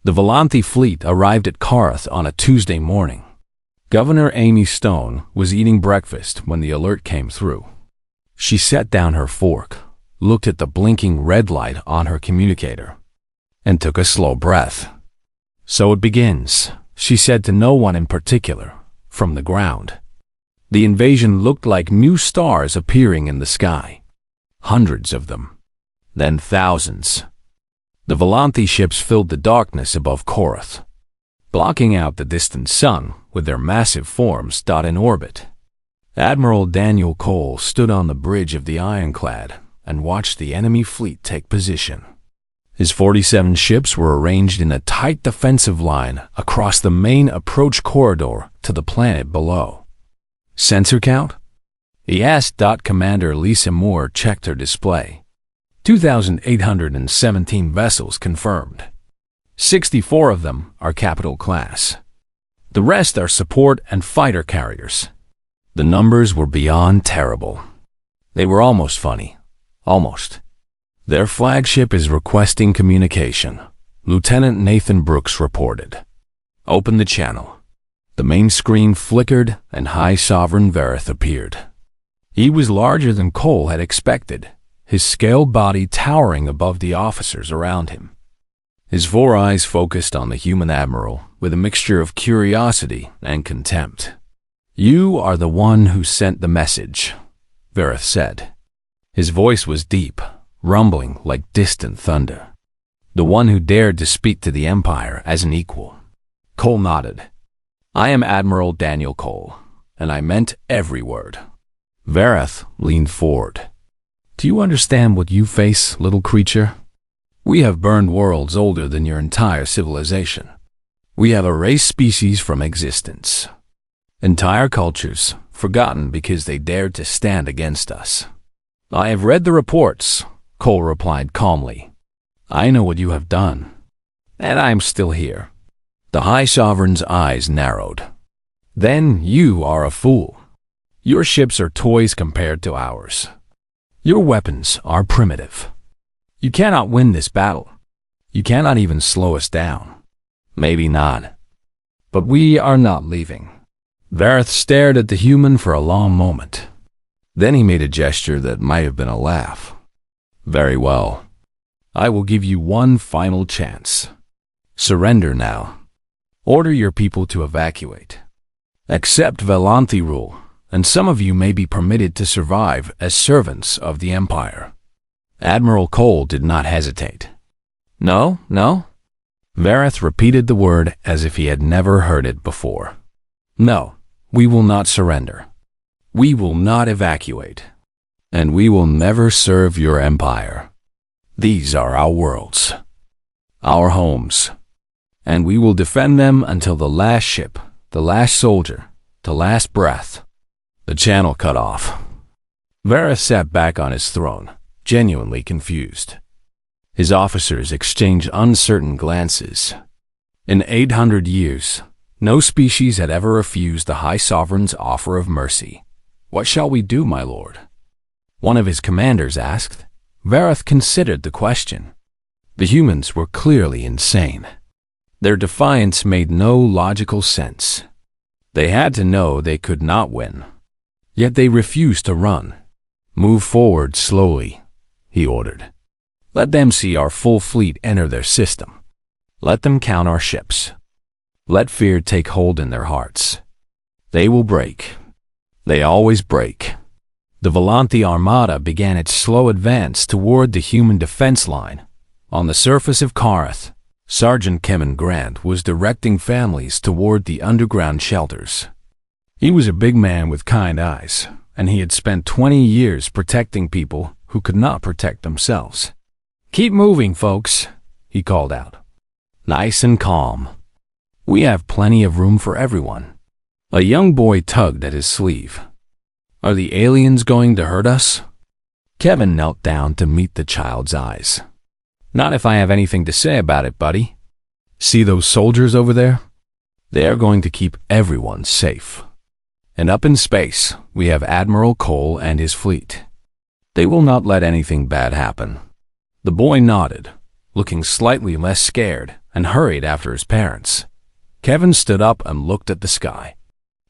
The Volanthi fleet arrived at Korath on a Tuesday morning. Governor Amy Stone was eating breakfast when the alert came through. She set down her fork, looked at the blinking red light on her communicator, and took a slow breath. "So it begins," she said to no one in particular, from the ground. The invasion looked like new stars appearing in the sky. Hundreds of them. Then thousands. The Volanthi ships filled the darkness above Korath, blocking out the distant sun with their massive forms in orbit. Admiral Daniel Cole stood on the bridge of the ironclad and watched the enemy fleet take position. His 47 ships were arranged in a tight defensive line across the main approach corridor to the planet below. "Sensor count?" he asked. Commander Lisa Moore checked her display. 2,817 vessels confirmed. 64 of them are capital class. The rest are support and fighter carriers. The numbers were beyond terrible. They were almost funny. Almost. "Their flagship is requesting communication," Lieutenant Nathan Brooks reported. "Open the channel." The main screen flickered and High Sovereign Verith appeared. He was larger than Cole had expected, his scaled body towering above the officers around him. His 4 eyes focused on the human admiral with a mixture of curiosity and contempt. "You are the one who sent the message," Verith said. His voice was deep, rumbling like distant thunder. "The one who dared to speak to the Empire as an equal." Cole nodded. "I am Admiral Daniel Cole, and I meant every word." Verith leaned forward. "Do you understand what you face, little creature? We have burned worlds older than your entire civilization. We have erased species from existence. Entire cultures forgotten because they dared to stand against us." "I have read the reports," Cole replied calmly. "I know what you have done, and I am still here." The High Sovereign's eyes narrowed. "Then you are a fool. Your ships are toys compared to ours. Your weapons are primitive. You cannot win this battle. You cannot even slow us down." "Maybe not. But we are not leaving." Verith stared at the human for a long moment. Then he made a gesture that might have been a laugh. "Very well. I will give you one final chance. Surrender now. Order your people to evacuate. Accept Volanthi rule, and some of you may be permitted to survive as servants of the Empire." Admiral Cole did not hesitate. "No, no." Verith repeated the word as if he had never heard it before. "No, we will not surrender. We will not evacuate. And we will never serve your empire. These are our worlds, our homes, and we will defend them until the last ship, the last soldier, the last breath." The channel cut off. Verith sat back on his throne, genuinely confused. His officers exchanged uncertain glances. In 800 years, no species had ever refused the High Sovereign's offer of mercy. "What shall we do, my lord?" one of his commanders asked. Verith considered the question. The humans were clearly insane. Their defiance made no logical sense. They had to know they could not win. Yet they refused to run. "Move forward slowly," he ordered. "Let them see our full fleet enter their system. Let them count our ships. Let fear take hold in their hearts. They will break. They always break." The Volanthi Armada began its slow advance toward the human defense line. On the surface of Korath, Sergeant Kevin Grant was directing families toward the underground shelters. He was a big man with kind eyes, and he had spent 20 years protecting people who could not protect themselves. "Keep moving, folks," he called out. "Nice and calm. We have plenty of room for everyone." A young boy tugged at his sleeve. "Are the aliens going to hurt us?" Kevin knelt down to meet the child's eyes. "Not if I have anything to say about it, buddy. See those soldiers over there? They are going to keep everyone safe. And up in space, we have Admiral Cole and his fleet. They will not let anything bad happen." The boy nodded, looking slightly less scared and hurried after his parents. Kevin stood up and looked at the sky.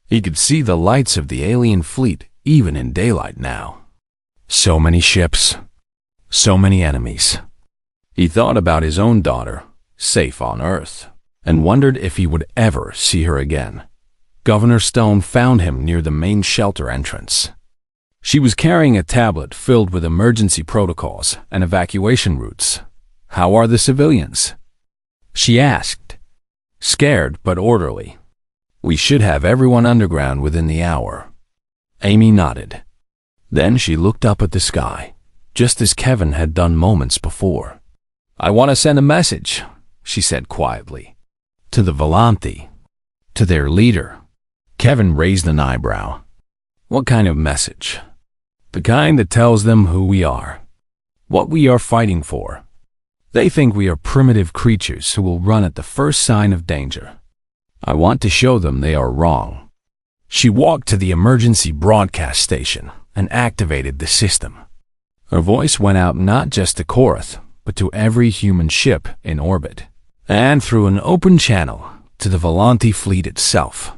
He could see the lights of the alien fleet even in daylight now. So many ships, so many enemies. He thought about his own daughter, safe on Earth, and wondered if he would ever see her again. Governor Stone found him near the main shelter entrance. She was carrying a tablet filled with emergency protocols and evacuation routes. "How are the civilians?" she asked, scared but orderly. "We should have everyone underground within the hour." Amy nodded. Then she looked up at the sky, just as Kevin had done moments before. "I want to send a message," she said quietly. "To the Volanthi, to their leader." Kevin raised an eyebrow. "What kind of message?" "The kind that tells them who we are, what we are fighting for. They think we are primitive creatures who will run at the first sign of danger. I want to show them they are wrong." She walked to the emergency broadcast station and activated the system. Her voice went out not just to Korath, but to every human ship in orbit, and through an open channel to the Volanthi fleet itself.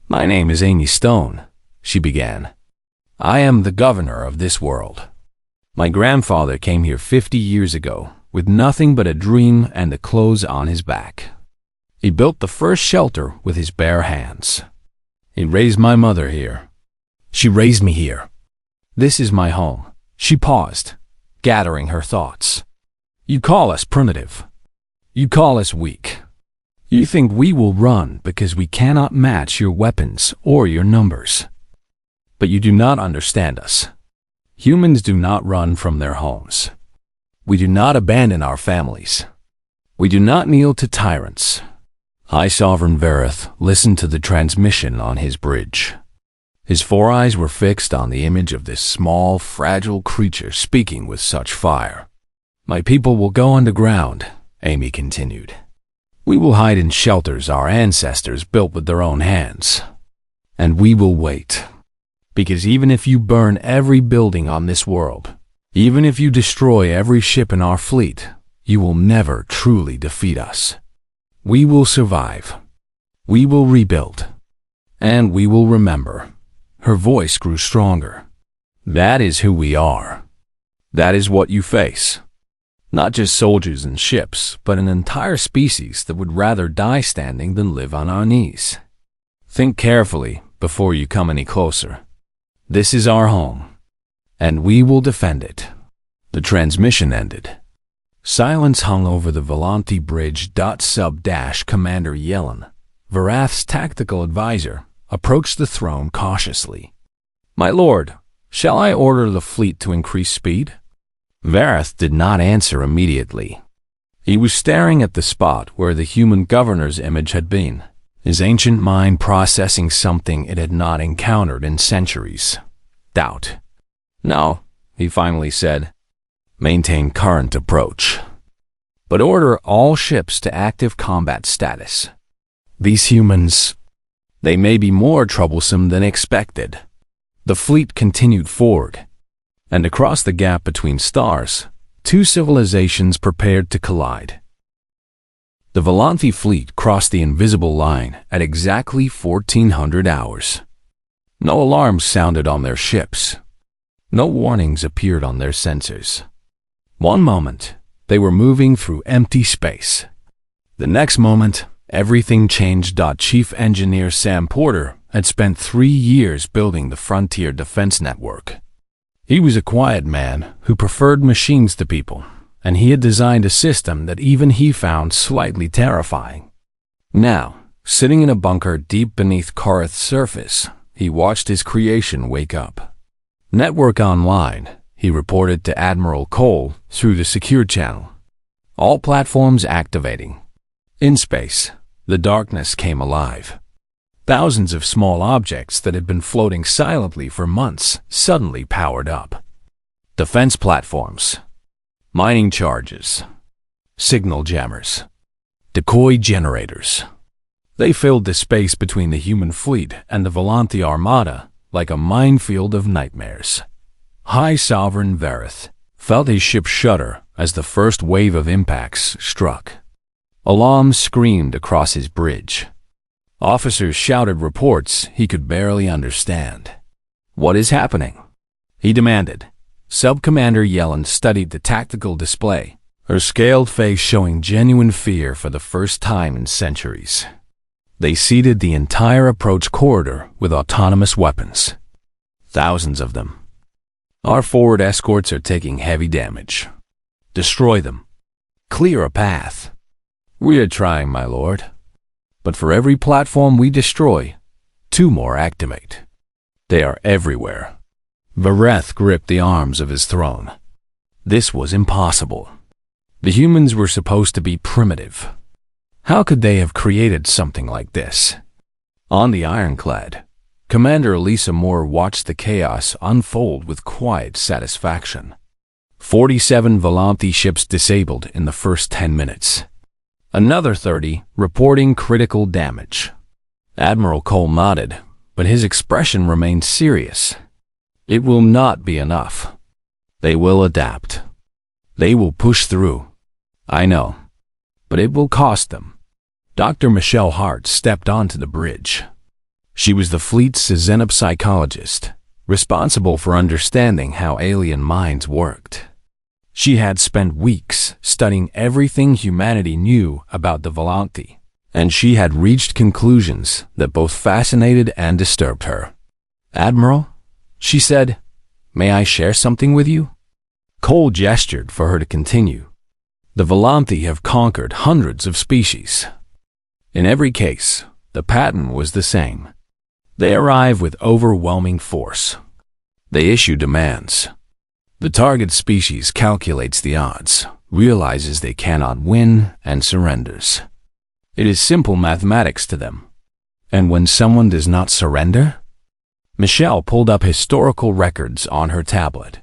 "My name is Amy Stone," she began. "I am the governor of this world. My grandfather came here 50 years ago with nothing but a dream and the clothes on his back. He built the first shelter with his bare hands. He raised my mother here. She raised me here. This is my home." She paused, gathering her thoughts. "You call us primitive. You call us weak. You think we will run because we cannot match your weapons or your numbers. But you do not understand us. Humans do not run from their homes. We do not abandon our families. We do not kneel to tyrants." High Sovereign Vareth listened to the transmission on his bridge. His four eyes were fixed on the image of this small, fragile creature speaking with such fire. "My people will go underground," Amy continued. "We will hide in shelters our ancestors built with their own hands. And we will wait. Because even if you burn every building on this world, even if you destroy every ship in our fleet, you will never truly defeat us. We will survive. We will rebuild. And we will remember." Her voice grew stronger. "That is who we are. That is what you face. Not just soldiers and ships, but an entire species that would rather die standing than live on our knees. Think carefully before you come any closer. This is our home, and we will defend it." The transmission ended. Silence hung over the Volanthi bridge. Commander Yellen, Varath's tactical advisor, approached the throne cautiously. "My lord, shall I order the fleet to increase speed?" Varath did not answer immediately. He was staring at the spot where the human governor's image had been, his ancient mind processing something it had not encountered in centuries. Doubt. "No," he finally said. "Maintain current approach. But order all ships to active combat status. These humans, they may be more troublesome than expected." The fleet continued forward, and across the gap between stars, two civilizations prepared to collide. The Volanthi fleet crossed the invisible line at exactly 1400 hours. No alarms sounded on their ships. No warnings appeared on their sensors. One moment, they were moving through empty space. The next moment, everything changed. Chief Engineer Sam Porter had spent 3 years building the Frontier Defense Network. He was a quiet man who preferred machines to people, and he had designed a system that even he found slightly terrifying. Now, sitting in a bunker deep beneath Korath's surface, he watched his creation wake up. "Network online," he reported to Admiral Cole through the secure channel. "All platforms activating." In space, the darkness came alive. Thousands of small objects that had been floating silently for months suddenly powered up. Defense platforms, mining charges, signal jammers, decoy generators. They filled the space between the human fleet and the Volanthi armada like a minefield of nightmares. High Sovereign Vareth felt his ship shudder as the first wave of impacts struck. Alarms screamed across his bridge. Officers shouted reports he could barely understand. "What is happening?" he demanded. Sub-Commander Yellen studied the tactical display, her scaled face showing genuine fear for the first time in centuries. They seeded the entire approach corridor with autonomous weapons. Thousands of them. "Our forward escorts are taking heavy damage. Destroy them. Clear a path." "We are trying, my lord. But for every platform we destroy, 2 more activate. They are everywhere." Vareth gripped the arms of his throne. This was impossible. The humans were supposed to be primitive. How could they have created something like this? On the ironclad, Commander Elisa Moore watched the chaos unfold with quiet satisfaction. 47 Volanthi ships disabled in the first 10 minutes. Another 30 reporting critical damage. Admiral Cole nodded, but his expression remained serious. It will not be enough. They will adapt. They will push through. I know, but it will cost them. Dr. Michelle Hart stepped onto the bridge. She was the fleet's xenopsychologist, responsible for understanding how alien minds worked. She had spent weeks studying everything humanity knew about the Volanthi, and she had reached conclusions that both fascinated and disturbed her. "Admiral," she said, "may I share something with you?" Cole gestured for her to continue. "The Volanthi have conquered hundreds of species. In every case, the pattern was the same. They arrive with overwhelming force. They issue demands. The target species calculates the odds, realizes they cannot win, and surrenders. It is simple mathematics to them. And when someone does not surrender?" Michelle pulled up historical records on her tablet.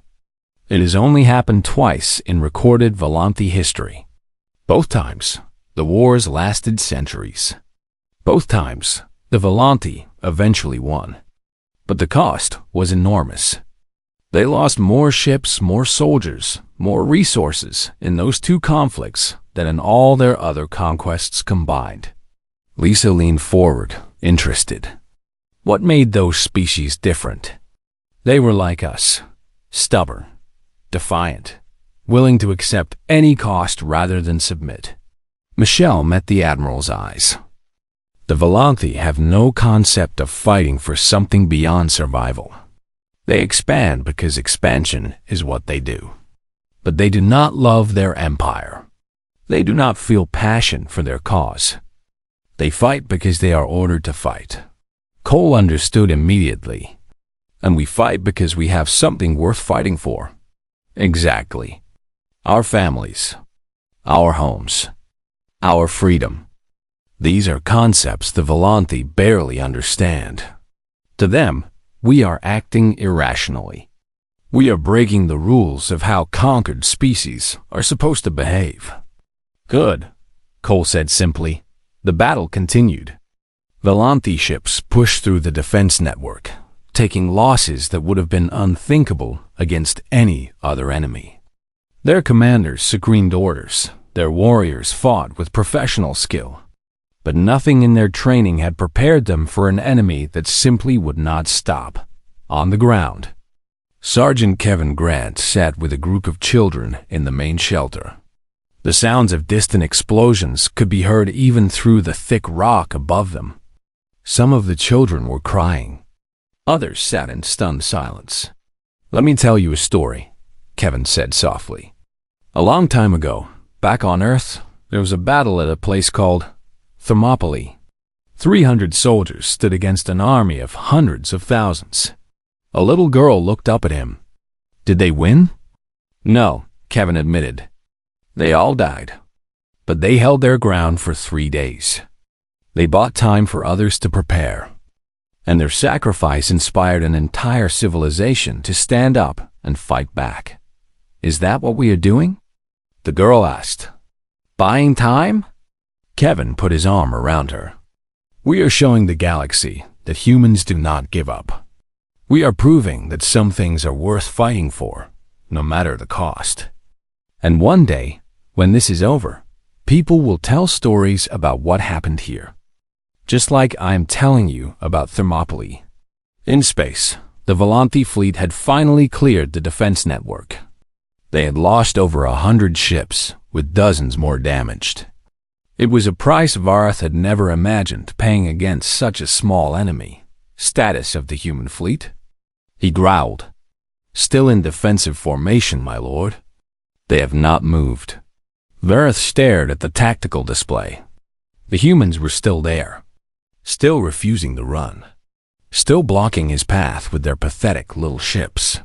"It has only happened twice in recorded Volanthi history. Both times, the wars lasted centuries. Both times, the Volanthi eventually won. But the cost was enormous. They lost more ships, more soldiers, more resources in those 2 conflicts than in all their other conquests combined." Lisa leaned forward, interested. What made those species different? They were like us, stubborn, defiant, willing to accept any cost rather than submit. Michelle met the Admiral's eyes. "The Volanthi have no concept of fighting for something beyond survival. They expand because expansion is what they do. But they do not love their empire. They do not feel passion for their cause. They fight because they are ordered to fight." Cole understood immediately. "And we fight because we have something worth fighting for." "Exactly. Our families, our homes, our freedom. These are concepts the Volanthi barely understand. To them, we are acting irrationally. We are breaking the rules of how conquered species are supposed to behave." "Good," Cole said simply. The battle continued. Volanthi ships pushed through the defense network, taking losses that would have been unthinkable against any other enemy. Their commanders screamed orders. Their warriors fought with professional skill. But nothing in their training had prepared them for an enemy that simply would not stop. On the ground, Sergeant Kevin Grant sat with a group of children in the main shelter. The sounds of distant explosions could be heard even through the thick rock above them. Some of the children were crying. Others sat in stunned silence. "Let me tell you a story," Kevin said softly. "A long time ago, back on Earth, there was a battle at a place called Thermopylae. 300 soldiers stood against an army of hundreds of thousands. A little girl looked up at him. Did they win? No, Kevin admitted. They all died. But they held their ground for 3 days. They bought time for others to prepare. And their sacrifice inspired an entire civilization to stand up and fight back. Is that what we are doing? The girl asked. Buying time? Kevin put his arm around her. We are showing the galaxy that humans do not give up. We are proving that some things are worth fighting for, no matter the cost. And one day, when this is over, People will tell stories about what happened here, just like I am telling you about Thermopylae. In space, the Volanthi fleet had finally cleared the defense network. They had lost over 100 ships, with dozens more damaged. It was a price Vareth had never imagined paying against such a small enemy. Status of the human fleet? He growled. Still in defensive formation, my lord. They have not moved. Vareth stared at the tactical display. The humans were still there, still refusing to run, still blocking his path with their pathetic little ships.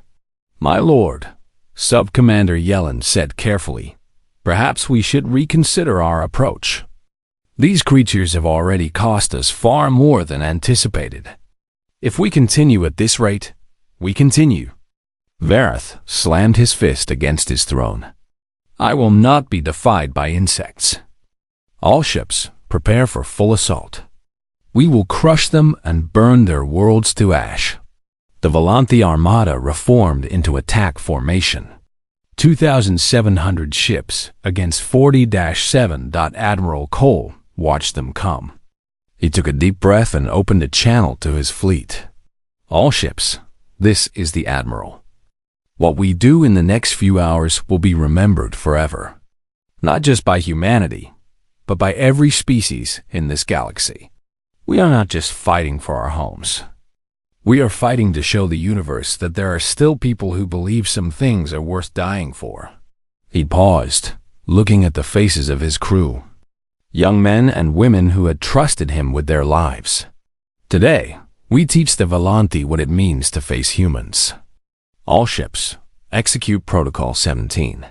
My lord, Sub-Commander Yellen said carefully, perhaps we should reconsider our approach. These creatures have already cost us far more than anticipated. If we continue at this rate, we continue. Vareth slammed his fist against his throne. I will not be defied by insects. All ships, prepare for full assault. We will crush them and burn their worlds to ash. The Volanthi Armada reformed into attack formation. 2,700 ships against 40-7. Admiral Cole watched them come. He took a deep breath and opened a channel to his fleet. All ships, this is the Admiral. What we do in the next few hours will be remembered forever. Not just by humanity, but by every species in this galaxy. We are not just fighting for our homes. We are fighting to show the universe that there are still people who believe some things are worth dying for. He paused, looking at the faces of his crew. Young men and women who had trusted him with their lives. Today, we teach the Volanthi what it means to face humans. All ships, execute Protocol 17.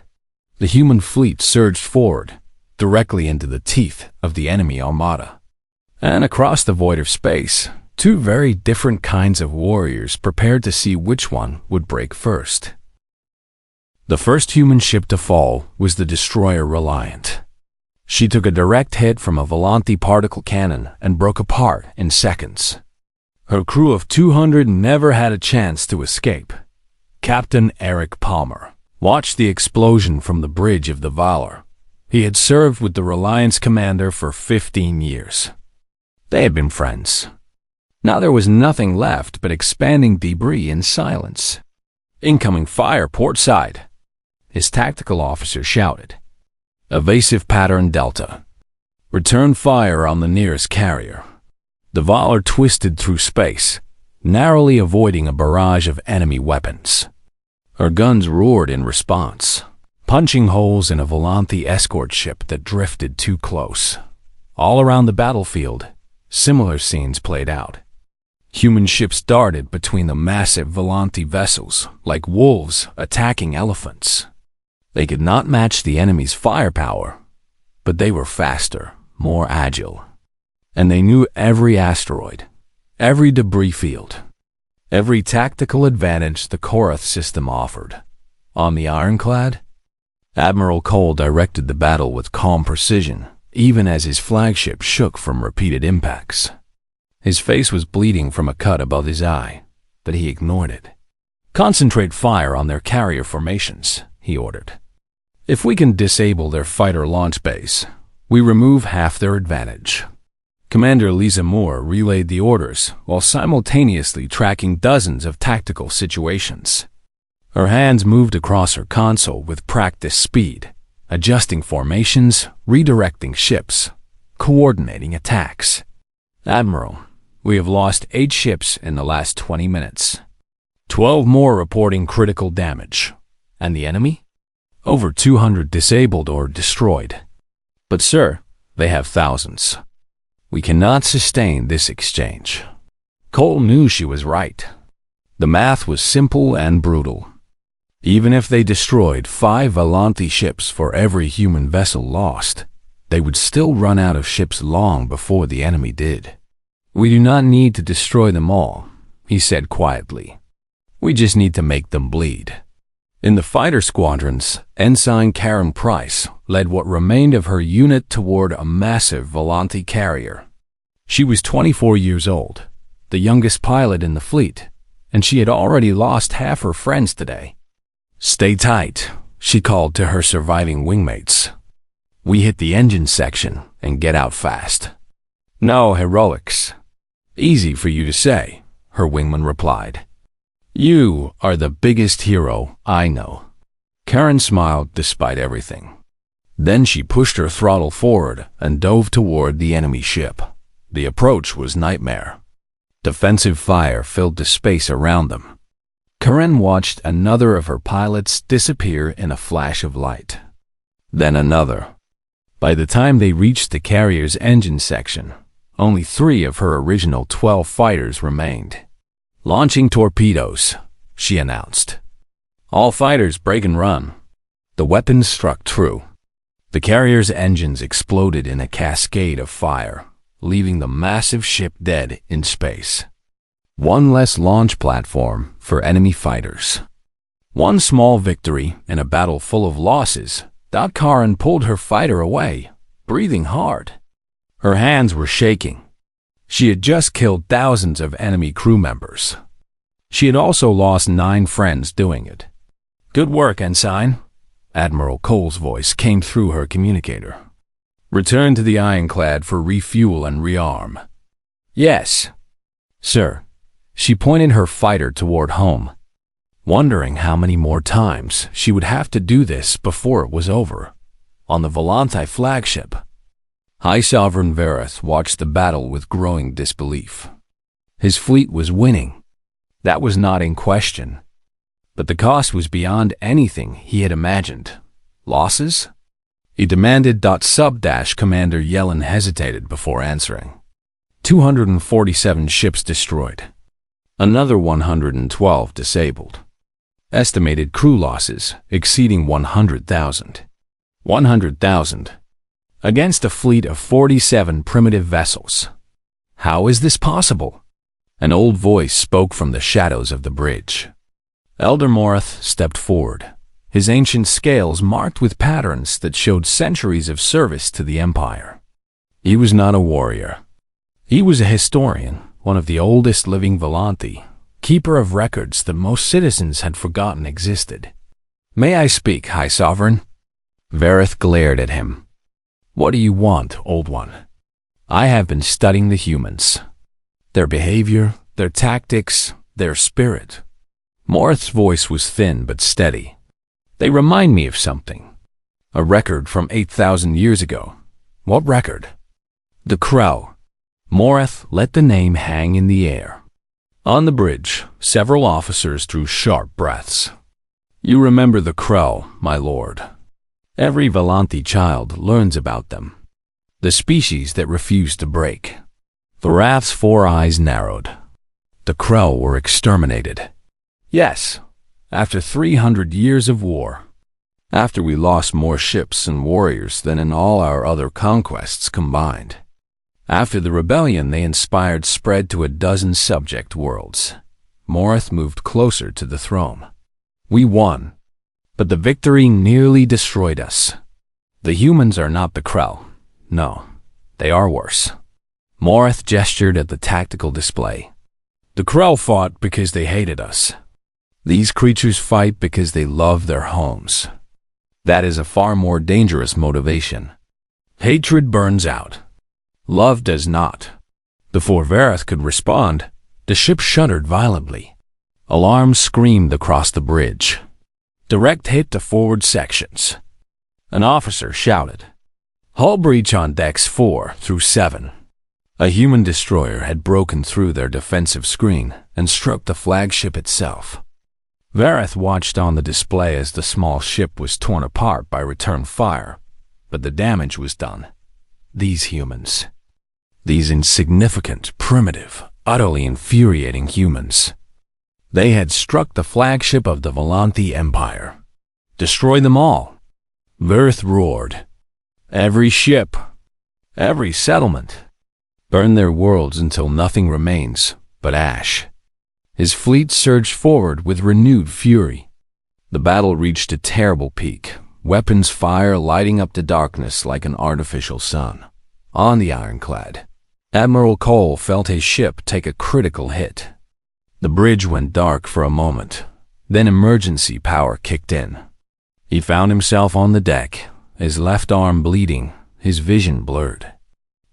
The human fleet surged forward, directly into the teeth of the enemy armada. And across the void of space, two very different kinds of warriors prepared to see which one would break first. The first human ship to fall was the destroyer Reliant. She took a direct hit from a Volanthi particle cannon and broke apart in seconds. Her crew of 200 never had a chance to escape. Captain Eric Palmer watched the explosion from the bridge of the Valor. He had served with the Reliance commander for 15 years. They had been friends. Now there was nothing left but expanding debris in silence. Incoming fire port side, his tactical officer shouted. Evasive pattern Delta. Return fire on the nearest carrier. The Valor twisted through space, narrowly avoiding a barrage of enemy weapons. Her guns roared in response, punching holes in a Volanthi escort ship that drifted too close. All around the battlefield, similar scenes played out. Human ships darted between the massive Volanthi vessels like wolves attacking elephants. They could not match the enemy's firepower, but they were faster, more agile. And they knew every asteroid, every debris field, every tactical advantage the Korath system offered. On the Ironclad, Admiral Cole directed the battle with calm precision, even as his flagship shook from repeated impacts. His face was bleeding from a cut above his eye, but he ignored it. Concentrate fire on their carrier formations, he ordered. If we can disable their fighter launch base, we remove half their advantage. Commander Lisa Moore relayed the orders while simultaneously tracking dozens of tactical situations. Her hands moved across her console with practiced speed, adjusting formations, redirecting ships, coordinating attacks. Admiral, we have lost 8 ships in the last 20 minutes. 12 more reporting critical damage. And the enemy? Over 200 disabled or destroyed. But sir, they have thousands. We cannot sustain this exchange. Cole knew she was right. The math was simple and brutal. Even if they destroyed 5 Volanthi ships for every human vessel lost, they would still run out of ships long before the enemy did. We do not need to destroy them all, he said quietly. We just need to make them bleed. In the fighter squadrons, Ensign Karen Price led what remained of her unit toward a massive Volanthi carrier. She was 24 years old, the youngest pilot in the fleet, and she had already lost half her friends today. Stay tight, she called to her surviving wingmates. We hit the engine section and get out fast. No heroics. Easy for you to say, her wingman replied. You are the biggest hero I know. Karen smiled despite everything. Then she pushed her throttle forward and dove toward the enemy ship. The approach was nightmare. Defensive fire filled the space around them. Karen watched another of her pilots disappear in a flash of light. Then another. By the time they reached the carrier's engine section, only 3 of her original 12 fighters remained. Launching torpedoes, she announced. All fighters break and run. The weapons struck true. The carrier's engines exploded in a cascade of fire, leaving the massive ship dead in space. One less launch platform for enemy fighters. One small victory in a battle full of losses. Karen pulled her fighter away, breathing hard. Her hands were shaking. She had just killed thousands of enemy crew members. She had also lost 9 friends doing it. Good work, Ensign. Admiral Cole's voice came through her communicator. Return to the ironclad for refuel and rearm. Yes, sir. She pointed her fighter toward home, wondering how many more times she would have to do this before it was over. On the Volanti flagship, High Sovereign Vareth watched the battle with growing disbelief. His fleet was winning. That was not in question. But the cost was beyond anything he had imagined. Losses? He demanded. Commander Yellen hesitated before answering. 247 ships destroyed. Another 112 disabled. Estimated crew losses exceeding 100,000. 100,000. Against a fleet of 47 primitive vessels. How is this possible? An old voice spoke from the shadows of the bridge. Elder Morath stepped forward, his ancient scales marked with patterns that showed centuries of service to the Empire. He was not a warrior. He was a historian, one of the oldest living Volanti, keeper of records that most citizens had forgotten existed. May I speak, High Sovereign? Vareth glared at him. What do you want, Old One? I have been studying the humans. Their behavior, their tactics, their spirit. Morath's voice was thin but steady. They remind me of something. A record from 8,000 years ago. What record? The Crow. Morath let the name hang in the air. On the bridge, several officers drew sharp breaths. You remember the Crow, my lord. Every Volanti child learns about them. The species that refused to break. Varath's 4 eyes narrowed. The Crow were exterminated. Yes, after 300 years of war. After we lost more ships and warriors than in all our other conquests combined. After the rebellion they inspired spread to a dozen subject worlds. Morath moved closer to the throne. We won, but the victory nearly destroyed us. The humans are not the Crow. No, they are worse. Morath gestured at the tactical display. The Crow fought because they hated us. These creatures fight because they love their homes. That is a far more dangerous motivation. Hatred burns out. Love does not. Before Vareth could respond, the ship shuddered violently. Alarms screamed across the bridge. Direct hit to forward sections. An officer shouted. Hull breach on decks 4 through 7. A human destroyer had broken through their defensive screen and struck the flagship itself. Vareth watched on the display as the small ship was torn apart by return fire, but the damage was done. These humans. These insignificant, primitive, utterly infuriating humans. They had struck the flagship of the Volanti Empire. Destroy them all. Vareth roared. Every ship. Every settlement. Burn their worlds until nothing remains but ash. His fleet surged forward with renewed fury. The battle reached a terrible peak, weapons fire lighting up the darkness like an artificial sun. On the ironclad, Admiral Cole felt his ship take a critical hit. The bridge went dark for a moment, then emergency power kicked in. He found himself on the deck, his left arm bleeding, his vision blurred.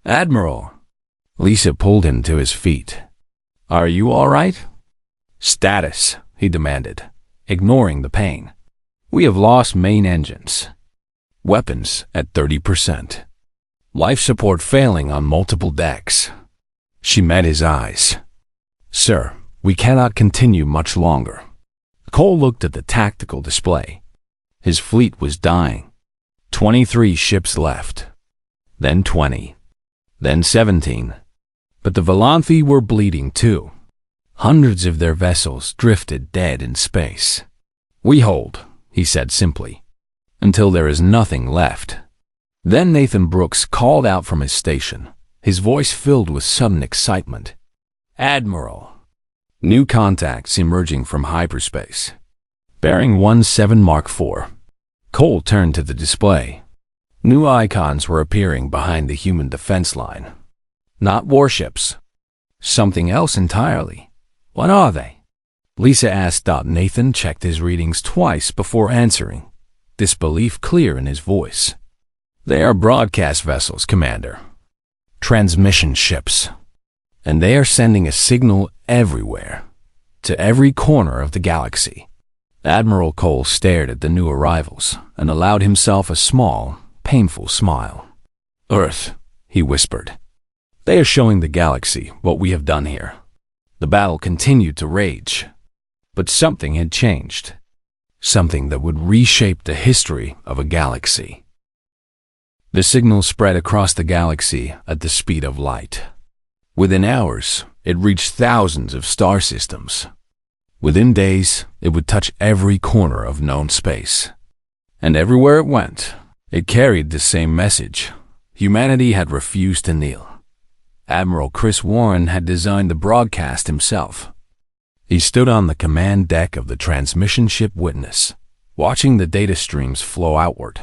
"Admiral!" Lisa pulled him to his feet. "Are you all right?" "Status," he demanded, ignoring the pain. "We have lost main engines. Weapons at 30%. Life support failing on multiple decks." She met his eyes. "Sir, we cannot continue much longer." Cole looked at the tactical display. His fleet was dying. 23 ships left. Then 20. Then 17. But the Volanthi were bleeding too. Hundreds of their vessels drifted dead in space. "We hold," he said simply, "until there is nothing left." Then Nathan Brooks called out from his station, his voice filled with sudden excitement. "Admiral!" New contacts emerging from hyperspace. Bearing 17 Mark IV. Cole turned to the display. New icons were appearing behind the human defense line. Not warships. Something else entirely. "What are they?" Lisa asked. Nathan checked his readings twice before answering, disbelief clear in his voice. "They are broadcast vessels, Commander. Transmission ships. And they are sending a signal everywhere, to every corner of the galaxy." Admiral Cole stared at the new arrivals and allowed himself a small, painful smile. "Earth," he whispered. "They are showing the galaxy what we have done here." The battle continued to rage, but something had changed. Something that would reshape the history of a galaxy. The signal spread across the galaxy at the speed of light. Within hours, it reached thousands of star systems. Within days, it would touch every corner of known space. And everywhere it went, it carried the same message. Humanity had refused to kneel. Admiral Chris Warren had designed the broadcast himself. He stood on the command deck of the transmission ship Witness, watching the data streams flow outward.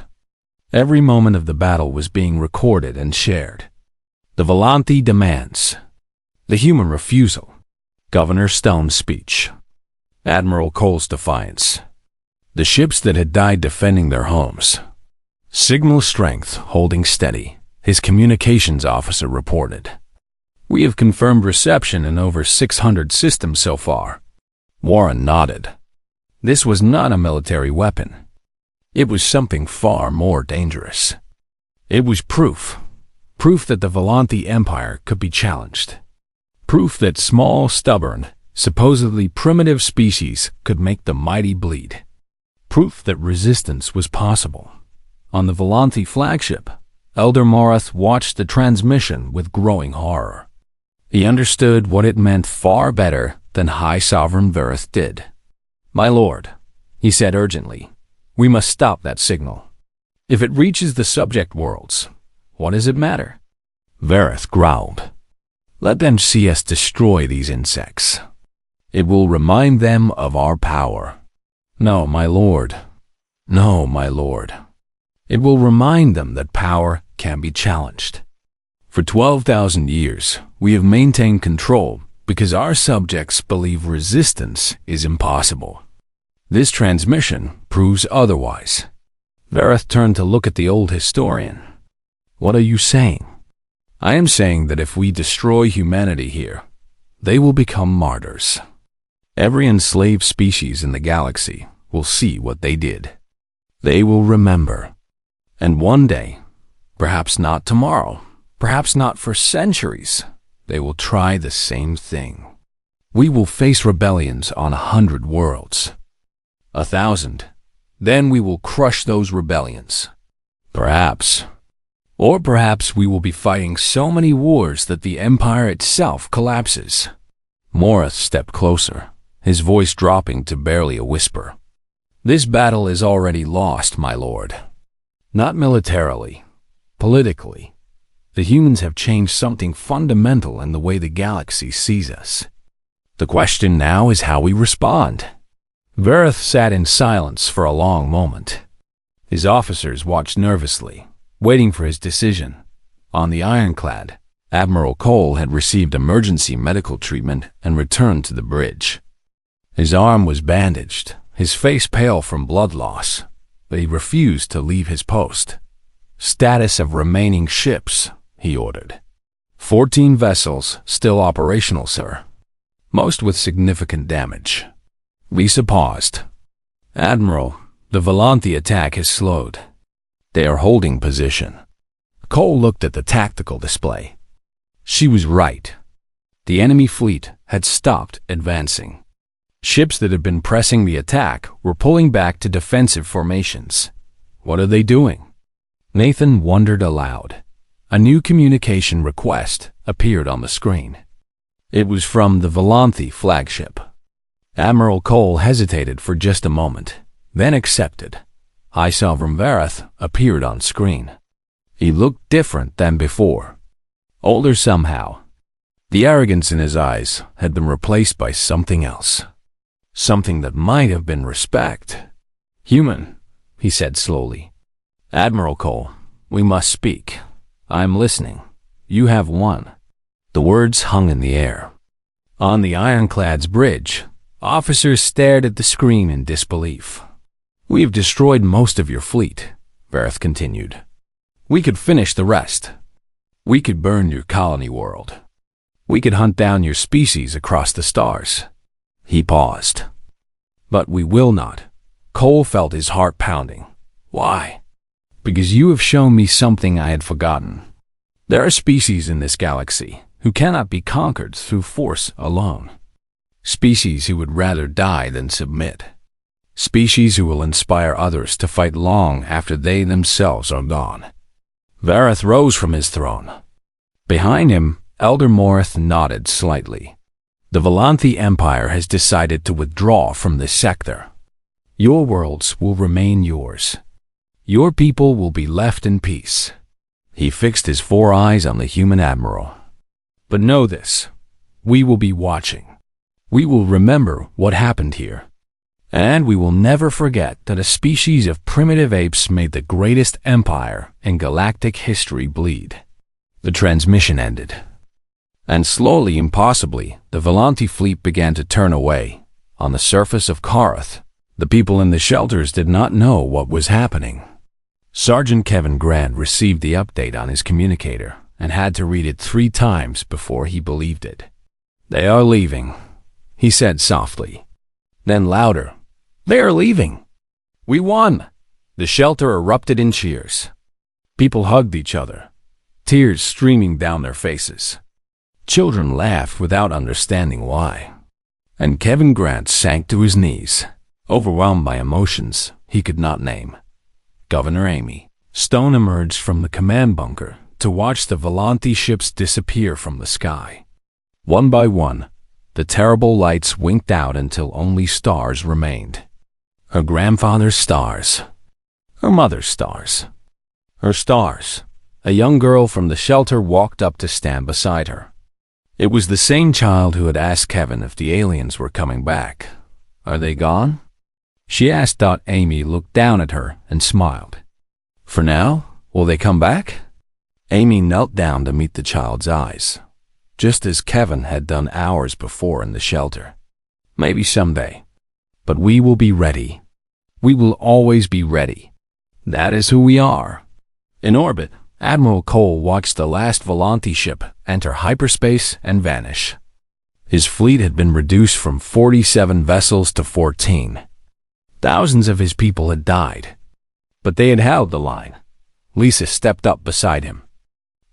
Every moment of the battle was being recorded and shared. The Volanthi demands. The human refusal. Governor Stone's speech. Admiral Cole's defiance. The ships that had died defending their homes. Signal strength holding steady, his communications officer reported. "We have confirmed reception in over 600 systems so far." Warren nodded. This was not a military weapon. It was something far more dangerous. It was proof. Proof that the Volanthi Empire could be challenged. Proof that small, stubborn, supposedly primitive species could make the mighty bleed. Proof that resistance was possible. On the Volanthi flagship, Elder Morath watched the transmission with growing horror. He understood what it meant far better than High Sovereign Verith did. "My lord," he said urgently, "we must stop that signal. If it reaches the subject worlds, what does it matter?" Verith growled. "Let them see us destroy these insects. It will remind them of our power." "No, my lord. No, my lord. It will remind them that power can be challenged. For 12,000 years, we have maintained control because our subjects believe resistance is impossible. This transmission proves otherwise." Verith turned to look at the old historian. "What are you saying?" "I am saying that if we destroy humanity here, they will become martyrs. Every enslaved species in the galaxy will see what they did. They will remember. And one day, perhaps not tomorrow, perhaps not for centuries, they will try the same thing. We will face rebellions on 100 worlds. 1,000. Then we will crush those rebellions. Perhaps. Or perhaps we will be fighting so many wars that the Empire itself collapses." Morath stepped closer, his voice dropping to barely a whisper. "This battle is already lost, my lord. Not militarily, politically. The humans have changed something fundamental in the way the galaxy sees us. The question now is how we respond." Verith sat in silence for a long moment. His officers watched nervously, waiting for his decision. On the ironclad, Admiral Cole had received emergency medical treatment and returned to the bridge. His arm was bandaged, his face pale from blood loss, but he refused to leave his post. Status of remaining ships, he ordered. 14 vessels still operational, sir. Most with significant damage. Lisa paused. Admiral, the Volanthi attack has slowed. They are holding position. Cole looked at the tactical display. She was right. The enemy fleet had stopped advancing. Ships that had been pressing the attack were pulling back to defensive formations. What are they doing? Nathan wondered aloud. A new communication request appeared on the screen. It was from the Volanthi flagship. Admiral Cole hesitated for just a moment, then accepted. High Sovereign Varath appeared on screen. He looked different than before. Older somehow. The arrogance in his eyes had been replaced by something else. Something that might have been respect. Human, he said slowly. Admiral Cole, we must speak. I'm listening. You have won. The words hung in the air. On the Ironclad's bridge, officers stared at the screen in disbelief. We have destroyed most of your fleet, Varath continued. We could finish the rest. We could burn your colony world. We could hunt down your species across the stars. He paused. But we will not. Cole felt his heart pounding. Why? Because you have shown me something I had forgotten. There are species in this galaxy who cannot be conquered through force alone. Species who would rather die than submit. Species who will inspire others to fight long after they themselves are gone. Varath rose from his throne. Behind him, Elder Morith nodded slightly. The Volanthi Empire has decided to withdraw from this sector. Your worlds will remain yours. Your people will be left in peace. He fixed his 4 eyes on the human admiral. But know this, we will be watching. We will remember what happened here. And we will never forget that a species of primitive apes made the greatest empire in galactic history bleed. The transmission ended. And slowly, impossibly, the Volanthi fleet began to turn away. On the surface of Karath, the people in the shelters did not know what was happening. Sergeant Kevin Grant received the update on his communicator and had to read it 3 times before he believed it. They are leaving, he said softly. Then louder, they are leaving. We won. The shelter erupted in cheers. People hugged each other, tears streaming down their faces. Children laughed without understanding why. And Kevin Grant sank to his knees, overwhelmed by emotions he could not name. Governor Amy Stone emerged from the command bunker to watch the Volanthi ships disappear from the sky. One by one, the terrible lights winked out until only stars remained. Her grandfather's stars. Her mother's stars. Her stars. A young girl from the shelter walked up to stand beside her. It was the same child who had asked Kevin if the aliens were coming back. Are they gone? She asked. Amy looked down at her and smiled. For now, will they come back? Amy knelt down to meet the child's eyes, just as Kevin had done hours before in the shelter. Maybe someday. But we will be ready. We will always be ready. That is who we are. In orbit, Admiral Cole watched the last Volanthi ship enter hyperspace and vanish. His fleet had been reduced from 47 vessels to 14. Thousands of his people had died. But they had held the line. Lisa stepped up beside him.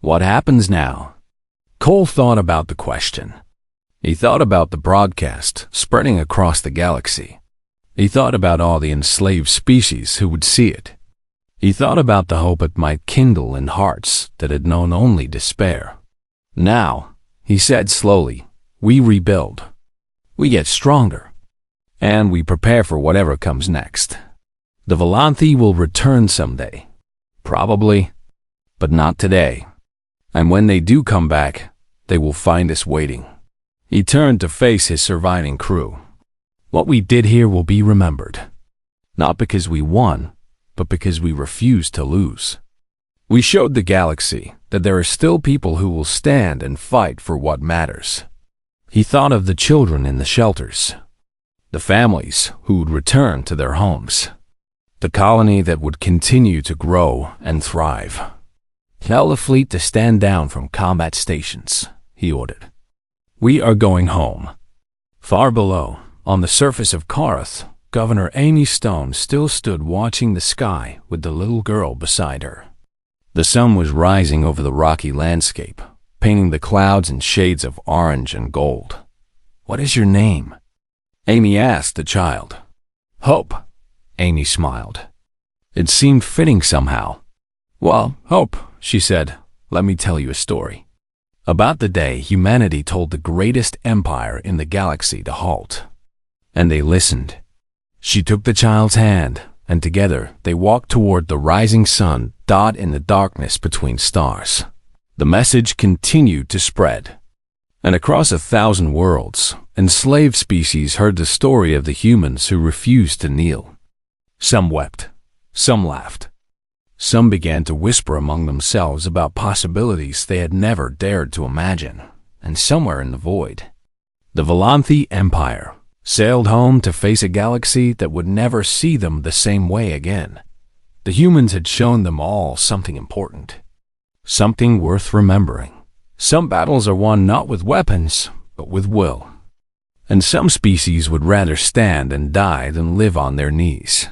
What happens now? Cole thought about the question. He thought about the broadcast spreading across the galaxy. He thought about all the enslaved species who would see it. He thought about the hope it might kindle in hearts that had known only despair. Now, he said slowly, we rebuild. We get stronger. And we prepare for whatever comes next. The Volanthi will return someday. Probably, but not today. And when they do come back, they will find us waiting. He turned to face his surviving crew. What we did here will be remembered. Not because we won, but because we refused to lose. We showed the galaxy that there are still people who will stand and fight for what matters. He thought of the children in the shelters, the families who would return to their homes. the colony that would continue to grow and thrive. "Tell the fleet to stand down from combat stations," he ordered. "We are going home." Far below, on the surface of Korath, Governor Amy Stone still stood watching the sky with the little girl beside her. The sun was rising over the rocky landscape, painting the clouds in shades of orange and gold. "What is your name?" Amy asked the child. "Hope," Amy smiled. It seemed fitting somehow. "Well, Hope," she said, "let me tell you a story about the day humanity told the greatest empire in the galaxy to halt." And they listened. She took the child's hand, and together they walked toward the rising sun dot in the darkness between stars. The message continued to spread. And across 1,000 worlds, enslaved species heard the story of the humans who refused to kneel. Some wept, some laughed. Some began to whisper among themselves about possibilities they had never dared to imagine. And somewhere in the void, the Volanthi Empire sailed home to face a galaxy that would never see them the same way again. The humans had shown them all something important, something worth remembering. Some battles are won not with weapons, but with will. And some species would rather stand and die than live on their knees.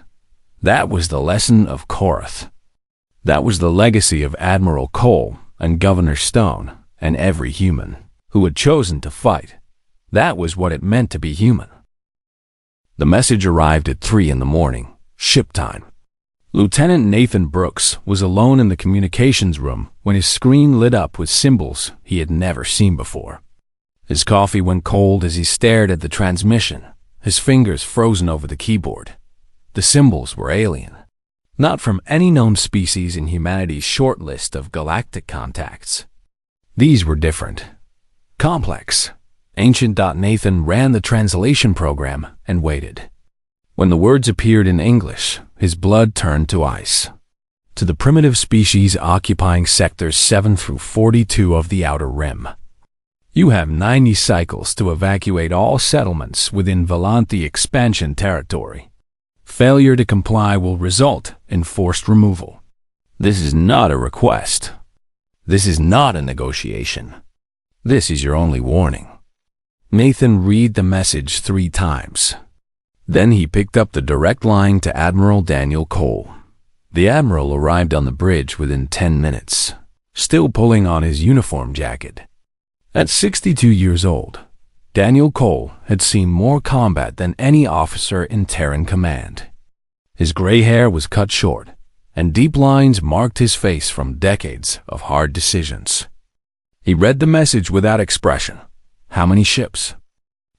That was the lesson of Korath. That was the legacy of Admiral Cole and Governor Stone and every human who had chosen to fight. That was what it meant to be human. The message arrived at 3 in the morning, ship time. Lieutenant Nathan Brooks was alone in the communications room when his screen lit up with symbols he had never seen before. His coffee went cold as he stared at the transmission, his fingers frozen over the keyboard. The symbols were alien, not from any known species in humanity's short list of galactic contacts. These were different, complex. Ancient. Nathan ran the translation program and waited. When the words appeared in English, his blood turned to ice. To the primitive species occupying sectors 7 through 42 of the Outer Rim. You have 90 cycles to evacuate all settlements within Volanthi expansion territory. Failure to comply will result in forced removal. This is not a request. This is not a negotiation. This is your only warning. Nathan read the message 3 times. Then he picked up the direct line to Admiral Daniel Cole. The Admiral arrived on the bridge within 10 minutes, still pulling on his uniform jacket. At 62 years old, Daniel Cole had seen more combat than any officer in Terran command. His gray hair was cut short, and deep lines marked his face from decades of hard decisions. He read the message without expression. "How many ships?"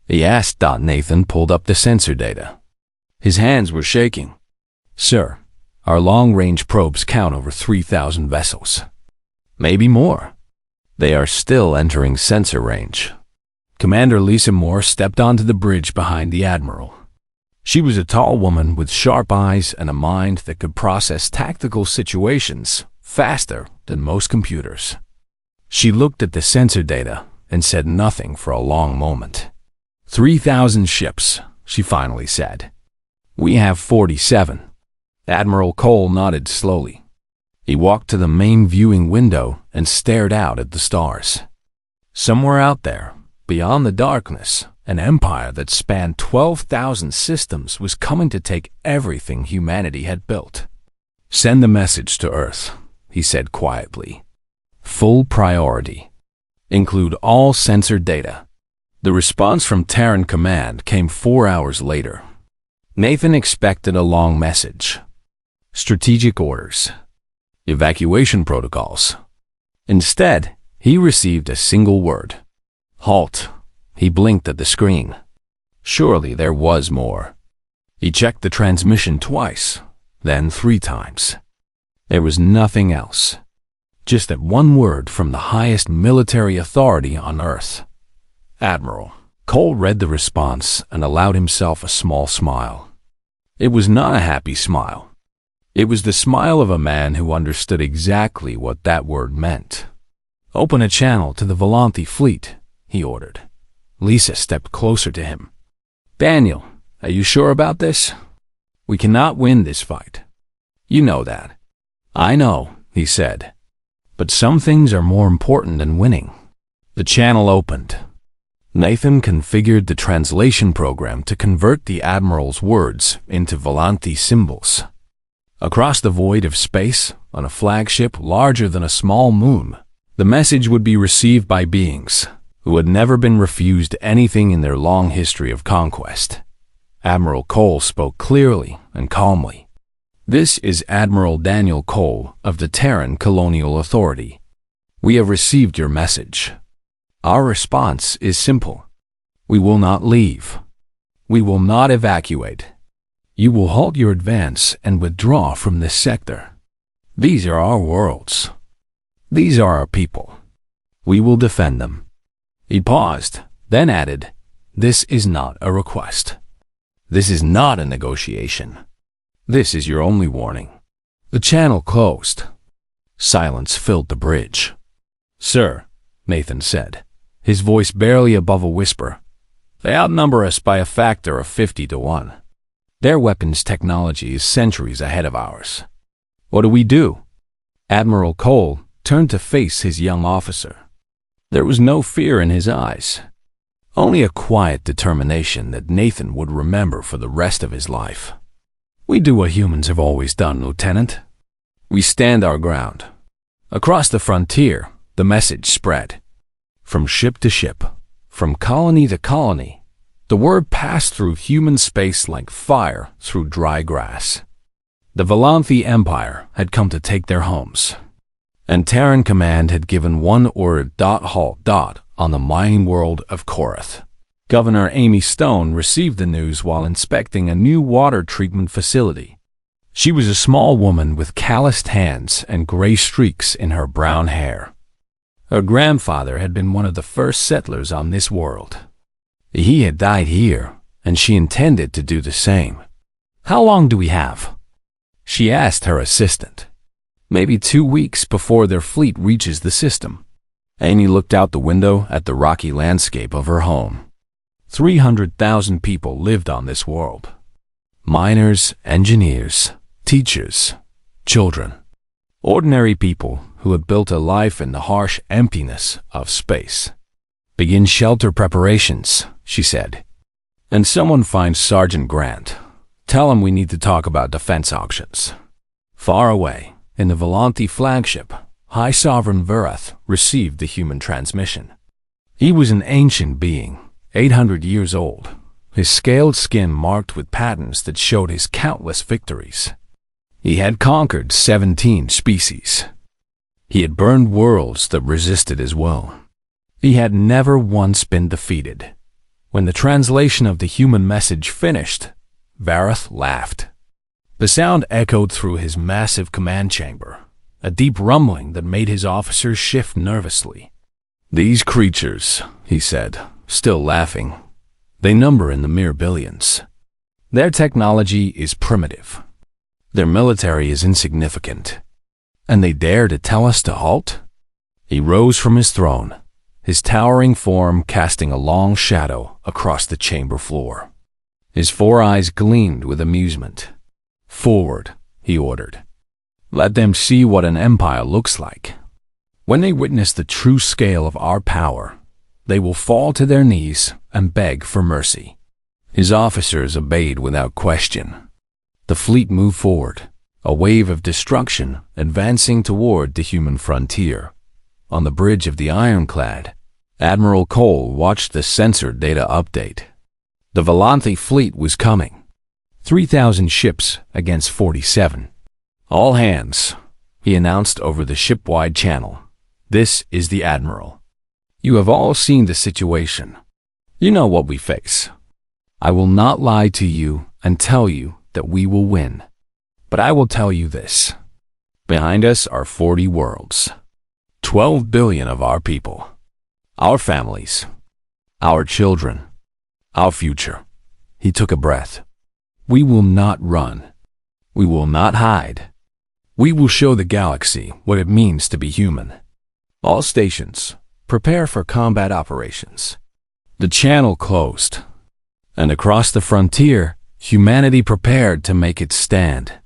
he asked. Nathan pulled up the sensor data. His hands were shaking. "Sir, our long-range probes count over 3,000 vessels. Maybe more. They are still entering sensor range." Commander Lisa Moore stepped onto the bridge behind the Admiral. She was a tall woman with sharp eyes and a mind that could process tactical situations faster than most computers. She looked at the sensor data and said nothing for a long moment. 3,000 ships, she finally said. "We have 47. Admiral Cole nodded slowly. He walked to the main viewing window and stared out at the stars. Somewhere out there, beyond the darkness, an empire that spanned 12,000 systems was coming to take everything humanity had built. "Send the message to Earth," he said quietly. "Full priority. Include all sensor data." The response from Terran Command came 4 hours later. Nathan expected a long message. Strategic orders. Evacuation protocols. Instead, he received a single word. "Halt." He blinked at the screen. Surely there was more. He checked the transmission twice, then 3 times. There was nothing else. Just that one word from the highest military authority on Earth. "Admiral." Cole read the response and allowed himself a small smile. It was not a happy smile. It was the smile of a man who understood exactly what that word meant. "Open a channel to the Volanthi fleet," he ordered. Lisa stepped closer to him. "Daniel, are you sure about this?" We cannot win this fight. You know that. I know, he said. But some things are more important than winning. The channel opened. Nathan configured the translation program to convert the Admiral's words into Volanthi symbols. Across the void of space, on a flagship larger than a small moon, the message would be received by beings who had never been refused anything in their long history of conquest. Admiral Cole spoke clearly and calmly. This is Admiral Daniel Cole of the Terran Colonial Authority. We have received your message. Our response is simple. We will not leave. We will not evacuate. You will halt your advance and withdraw from this sector. These are our worlds. These are our people. We will defend them. He paused, then added, This is not a request. This is not a negotiation. This is your only warning. The channel closed. Silence filled the bridge. Sir, Nathan said, his voice barely above a whisper, they outnumber us by a factor of 50 to 1. Their weapons technology is centuries ahead of ours. What do we do? Admiral Cole turned to face his young officer. There was no fear in his eyes, only a quiet determination that Nathan would remember for the rest of his life. We do what humans have always done, Lieutenant. We stand our ground. Across the frontier, the message spread. From ship to ship, from colony to colony, the word passed through human space like fire through dry grass. The Volanthi Empire had come to take their homes, and Terran Command had given one order halt on the mining world of Korath. Governor Amy Stone received the news while inspecting a new water treatment facility. She was a small woman with calloused hands and gray streaks in her brown hair. Her grandfather had been one of the first settlers on this world. He had died here, and she intended to do the same. How long do we have? She asked her assistant. Maybe 2 weeks before their fleet reaches the system. Amy looked out the window at the rocky landscape of her home. 300,000 people lived on this world. Miners, engineers, teachers, children. Ordinary people who had built a life in the harsh emptiness of space. Begin shelter preparations, she said. And someone finds Sergeant Grant. Tell him we need to talk about defense options. Far away, in the Volanthi flagship, High Sovereign Verath received the human transmission. He was an ancient being, 800 years old, his scaled skin marked with patterns that showed his countless victories. He had conquered 17 species. He had burned worlds that resisted his will. He had never once been defeated. When the translation of the human message finished, Verath laughed. The sound echoed through his massive command chamber, a deep rumbling that made his officers shift nervously. These creatures, he said, still laughing, they number in the mere billions. Their technology is primitive. Their military is insignificant. And they dare to tell us to halt? He rose from his throne, his towering form casting a long shadow across the chamber floor. His 4 eyes gleamed with amusement. Forward, he ordered. Let them see what an empire looks like. When they witness the true scale of our power, they will fall to their knees and beg for mercy. His officers obeyed without question. The fleet moved forward, a wave of destruction advancing toward the human frontier. On the bridge of the ironclad, Admiral Cole watched the sensor data update. The Volanthi fleet was coming. 3,000 ships against 47. All hands, he announced over the ship-wide channel. This is the Admiral. You have all seen the situation. You know what we face. I will not lie to you and tell you that we will win. But I will tell you this. Behind us are 40 worlds. 12 billion of our people. Our families. Our children. Our future. He took a breath. We will not run. We will not hide. We will show the galaxy what it means to be human. All stations, prepare for combat operations. The channel closed, and across the frontier, Humanity prepared to make its stand.